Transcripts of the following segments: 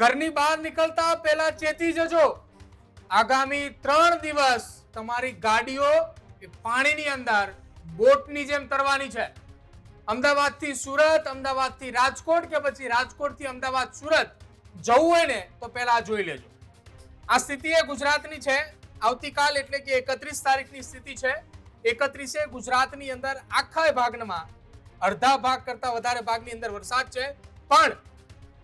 ઘરની બહાર નીકળતા પહેલા ચેતી જજો, આગામી 3 દિવસ તમારી ગાડીઓ પાણીની અંદર બોટની જેમ તરવાની છે. અમદાવાદથી સુરત, અમદાવાદથી રાજકોટ કે પછી રાજકોટથી અમદાવાદ સુરત જવું હોય ને તો પહેલા જોઈ લેજો. આ સ્થિતિ એ ગુજરાતની છે. આવતીકાલ એટલે કે 31 તારીખની સ્થિતિ છે. 31 ગુજરાતની અંદર આખા ભાગમાં અડધા ભાગ કરતા વધારે ભાગની અંદર વરસાદ છે. પણ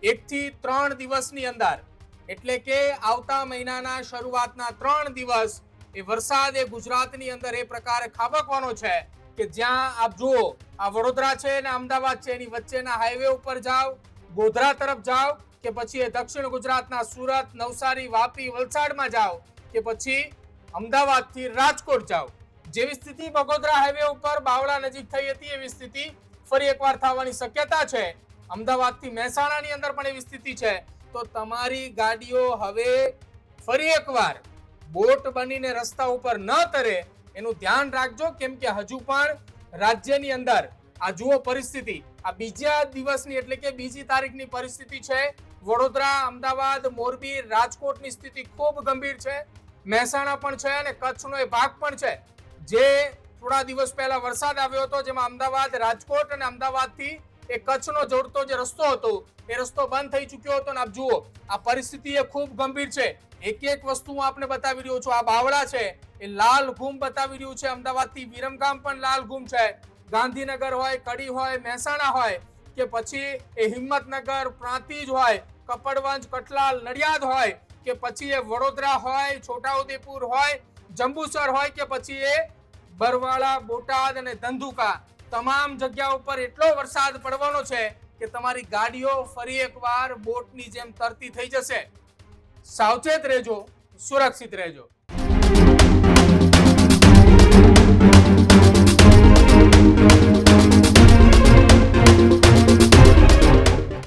1 થી 3 દિવસની અંદર એટલે કે આવતા મહિનાના શરૂઆતના 3 દિવસ એ વરસાદ એ ગુજરાતની અંદર એ પ્રકારે ખાબકવાનો છે કે જ્યાં આપ જુઓ આ વડોદરા છે ને અમદાવાદ છે એની વચ્ચેના હાઈવે ઉપર જાઓ, ગોધરા તરફ જાઓ કે પછી એ દક્ષિણ ગુજરાતના સુરત, નવસારી, વાપી, વલસાડમાં જાઓ કે પછી અમદાવાદથી રાજકોટ જાઓ. જેવી સ્થિતિ બગોદરા હાઈવે ઉપર બાવળા નજીક થઈ હતી એવી સ્થિતિ ફરી એકવાર થવાની શક્યતા છે. અમદાવાદથી મહેસાણાની અંદર પણ એવી સ્થિતિ છે. તો તમારી ગાડીઓ હવે ફરી એકવાર બોટ બનીને રસ્તા ઉપર ન તરે એનું ધ્યાન રાખજો, કેમ કે હજુ પણ રાજ્યની અંદર આ જુઓ પરિસ્થિતિ, આ બીજા દિવસની એટલે કે બીજી તારીખની પરિસ્થિતિ છે. વડોદરા, અમદાવાદ, મોરબી, રાજકોટની સ્થિતિ ખૂબ ગંભીર છે. મહેસાણા પણ છે અને કચ્છનો એ ભાગ પણ છે. જે થોડા દિવસ પહેલા વરસાદ આવ્યો હતો જેમાં અમદાવાદ, રાજકોટ અને અમદાવાદથી એ કચ્છનો જોડતો જે રસ્તો હતો એ રસ્તો બંધ થઈ ચૂક્યો હતો. અને આપ જુઓ આ પરિસ્થિતિ એ ખૂબ ગંભીર છે. એક એક વસ્તુ હું આપને બતાવી રહ્યો છું. આ બાવળા છે એ લાલ ગુમ બતાવી રહ્યું છે. અમદાવાદથી વિરમગામ પણ લાલ ગુમ છે. ગાંધીનગર હોય, કડી હોય, મહેસાણા હોય કે પછી એ હિંમતનગર, પ્રાંતિજ હોય, કપડવંજ, કઠલાલ, નડિયાદ હોય કે પછી એ વડોદરા હોય, છોટાઉદેપુર હોય, જંબુસર હોય કે પછી એ બરવાળા, બોટાદ અને ધંધુકા, તમામ જગ્યા ઉપર એટલો વરસાદ પડવાનો છે કે તમારી ગાડીઓ ફરી એકવાર બોટની જેમ તરતી થઈ જશે. સાવચેત રહેજો, સુરક્ષિત રહેજો.